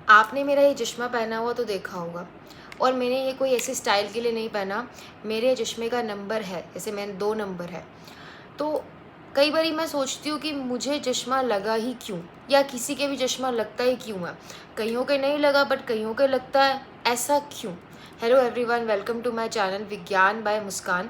आपने मेरा ये चश्मा पहना हुआ तो देखा होगा, और मैंने ये कोई ऐसे स्टाइल के लिए नहीं पहना। मेरे चश्मे का नंबर है, जैसे मैंने 2 नंबर है। तो कई बारी मैं सोचती हूँ कि मुझे चश्मा लगा ही क्यों, या किसी के भी चश्मा लगता ही क्यों है। कईयों के नहीं लगा बट कईयों के लगता है, ऐसा क्यों? Hello everyone, welcome to my channel Vigyan by Muskan.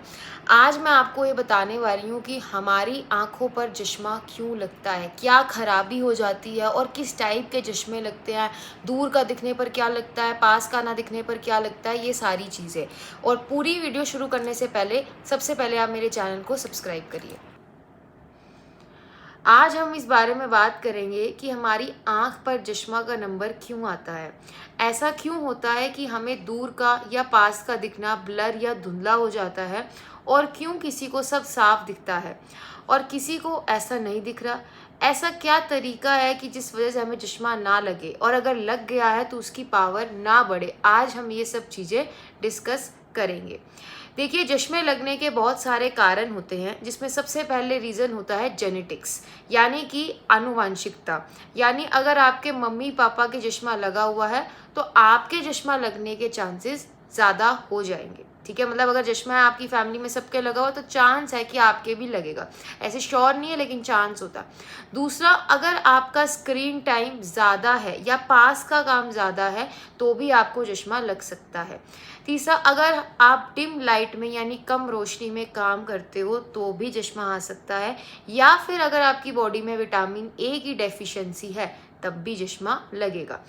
आज मैं आपको ये बताने वाली हूँ कि हमारी आँखों पर चश्मा क्यों लगता है, क्या खराबी हो जाती है और किस टाइप के चश्मे लगते हैं। दूर का दिखने पर क्या लगता है, पास का ना दिखने पर क्या लगता है, ये सारी चीज़ें। और पूरी वीडियो शुरू करने से पहले सबसे पहले आप मेरे चैनल को सब्सक्राइब करिए। आज हम इस बारे में बात करेंगे कि हमारी आँख पर चश्मा का नंबर क्यों आता है। ऐसा क्यों होता है कि हमें दूर का या पास का दिखना ब्लर या धुंधला हो जाता है, और क्यों किसी को सब साफ दिखता है और किसी को ऐसा नहीं दिख रहा। ऐसा क्या तरीका है कि जिस वजह से हमें चश्मा ना लगे, और अगर लग गया है तो उसकी पावर ना बढ़े। आज हम ये सब चीज़ें डिस्कस करेंगे। देखिए, चश्मे लगने के बहुत सारे कारण होते हैं, जिसमें सबसे पहले रीज़न होता है जेनेटिक्स, यानी कि आनुवांशिकता। यानी अगर आपके मम्मी पापा के चश्मा लगा हुआ है तो आपके चश्मा लगने के चांसेस ज़्यादा हो जाएंगे। ठीक है, मतलब अगर चश्मा आपकी फैमिली में सबके लगा हुआ तो चांस है कि आपके भी लगेगा। ऐसे श्योर नहीं है लेकिन चांस होता है। दूसरा, अगर आपका स्क्रीन टाइम ज़्यादा है या पास का काम ज़्यादा है तो भी आपको चश्मा लग सकता है। तीसरा, अगर आप डिम लाइट में यानी कम रोशनी में काम करते हो तो भी चश्मा आ सकता है। या फिर अगर आपकी बॉडी में विटामिन ए की डेफिशिएंसी है तब भी चश्मा लगेगा।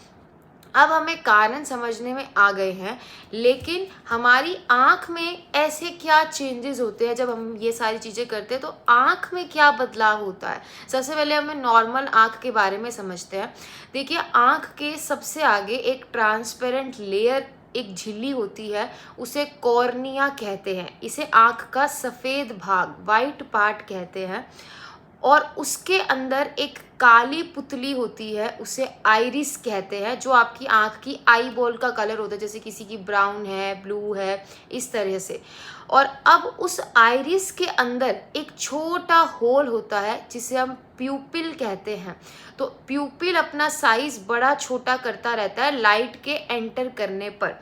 अब हमें कारण समझने में आ गए हैं, लेकिन हमारी आँख में ऐसे क्या चेंजेस होते हैं जब हम ये सारी चीज़ें करते हैं, तो आँख में क्या बदलाव होता है। सबसे पहले हमें नॉर्मल आँख के बारे में समझते हैं। देखिए, आँख के सबसे आगे एक ट्रांसपेरेंट लेयर, एक झिल्ली होती है, उसे कॉर्निया कहते हैं। इसे आँख का सफ़ेद भाग, वाइट पार्ट कहते हैं। और उसके अंदर एक काली पुतली होती है, उसे आइरिस कहते हैं, जो आपकी आँख की आई बॉल का कलर होता है, जैसे किसी की ब्राउन है, ब्लू है, इस तरह से। और अब उस आइरिस के अंदर एक छोटा होल होता है जिसे हम प्यूपिल कहते हैं। तो प्यूपिल अपना साइज बड़ा छोटा करता रहता है लाइट के एंटर करने पर।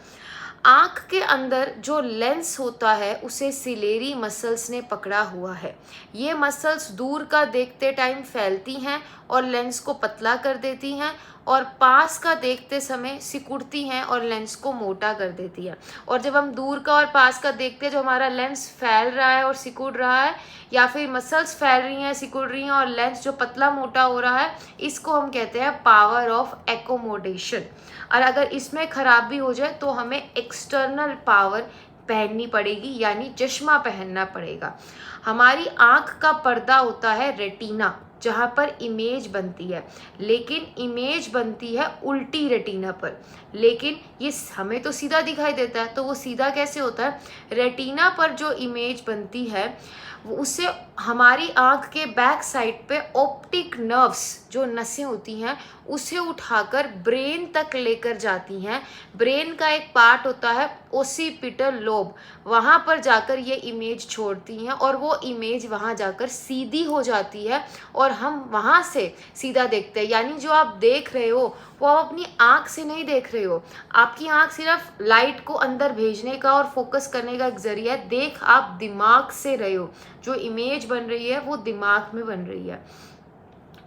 आँख के अंदर जो लेंस होता है उसे सिलेरी मसल्स ने पकड़ा हुआ है। ये मसल्स दूर का देखते टाइम फैलती हैं और लेंस को पतला कर देती हैं, और पास का देखते समय सिकुड़ती हैं और लेंस को मोटा कर देती है। और जब हम दूर का और पास का देखते हैं, जो हमारा लेंस फैल रहा है और सिकुड़ रहा है, या फिर मसल्स फैल रही हैं, सिकुड़ रही हैं, और लेंस जो पतला मोटा हो रहा है, इसको हम कहते हैं पावर ऑफ एकोमोडेशन। और अगर इसमें खराबी हो जाए तो हमें एक्सटर्नल पावर पहननी पड़ेगी, यानी चश्मा पहनना पड़ेगा। हमारी आँख का पर्दा होता है रेटिना, जहाँ पर इमेज बनती है, लेकिन इमेज बनती है उल्टी रेटिना पर। लेकिन ये हमें तो सीधा दिखाई देता है, तो वो सीधा कैसे होता है? रेटिना पर जो इमेज बनती है उसे हमारी आँख के बैक साइड पे ऑप्टिक नर्व्स, जो नसें होती हैं, उसे उठाकर ब्रेन तक लेकर जाती हैं। ब्रेन का एक पार्ट होता है ओसिपिटल लोब, वहाँ पर जाकर ये इमेज छोड़ती हैं, और वो इमेज वहाँ जाकर सीधी हो जाती है और हम वहाँ से सीधा देखते हैं। यानी जो आप देख रहे हो वो आप अपनी आँख से नहीं देख रहे हो। आपकी आँख सिर्फ लाइट को अंदर भेजने का और फोकस करने का एक जरिया है। देख आप दिमाग से रहे हो, जो इमेज बन रही है वो दिमाग में बन रही है।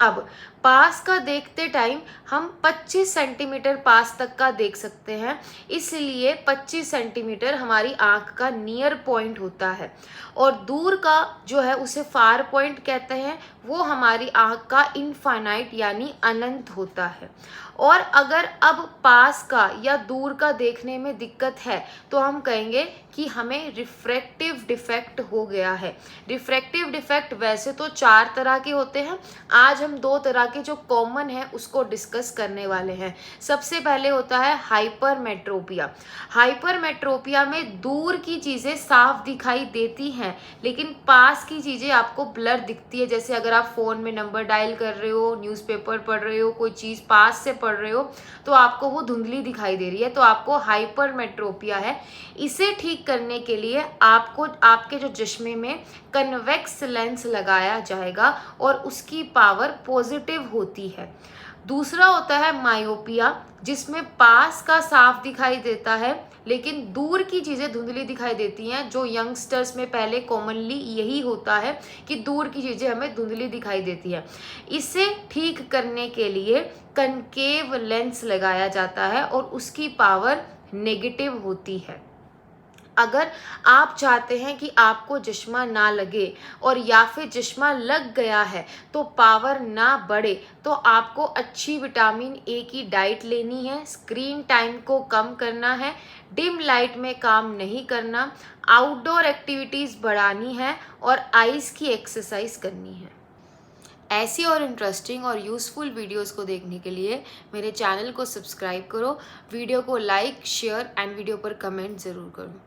अब पास का देखते टाइम हम 25 सेंटीमीटर पास तक का देख सकते हैं, इसलिए 25 सेंटीमीटर हमारी आँख का नियर पॉइंट होता है। और दूर का जो है उसे फार पॉइंट कहते हैं, वो हमारी आँख का इनफाइनाइट यानी अनंत होता है। और अगर अब पास का या दूर का देखने में दिक्कत है तो हम कहेंगे कि हमें रिफ्रैक्टिव डिफेक्ट हो गया है। रिफ्रैक्टिव डिफेक्ट वैसे तो 4 तरह के होते हैं, आज हम 2 तरह के जो कॉमन है उसको डिस्कस करने वाले हैं। सबसे पहले होता है हाइपरमेट्रोपिया। हाइपरमेट्रोपिया में दूर की चीज़ें साफ दिखाई देती हैं, लेकिन पास की चीज़ें आपको ब्लर दिखती है। जैसे अगर आप फ़ोन में नंबर डायल कर रहे हो, न्यूज़पेपर पढ़ रहे हो, कोई चीज़ पास से पढ़ रहे हो, तो आपको वो धुंधली दिखाई दे रही है, तो आपको हाइपरमेट्रोपिया है। इसे ठीक करने के लिए आपको आपके जो चश्मे में कन्वेक्स लेंस लगाया जाएगा और उसकी पावर पॉजिटिव होती है। दूसरा होता है मायोपिया, जिसमें पास का साफ दिखाई देता है लेकिन दूर की चीज़ें धुंधली दिखाई देती हैं। जो यंगस्टर्स में पहले कॉमनली यही होता है कि दूर की चीज़ें हमें धुंधली दिखाई देती है। इसे ठीक करने के लिए कनकेव लेंस लगाया जाता है और उसकी पावर नेगेटिव होती है। अगर आप चाहते हैं कि आपको चश्मा ना लगे और या फिर चश्मा लग गया है तो पावर ना बढ़े, तो आपको अच्छी विटामिन ए की डाइट लेनी है, स्क्रीन टाइम को कम करना है, डिम लाइट में काम नहीं करना, आउटडोर एक्टिविटीज़ बढ़ानी है और आइज़ की एक्सरसाइज करनी है। ऐसी और इंटरेस्टिंग और यूज़फुल वीडियोस को देखने के लिए मेरे चैनल को सब्सक्राइब करो, वीडियो को लाइक, शेयर एंड वीडियो पर कमेंट ज़रूर करो।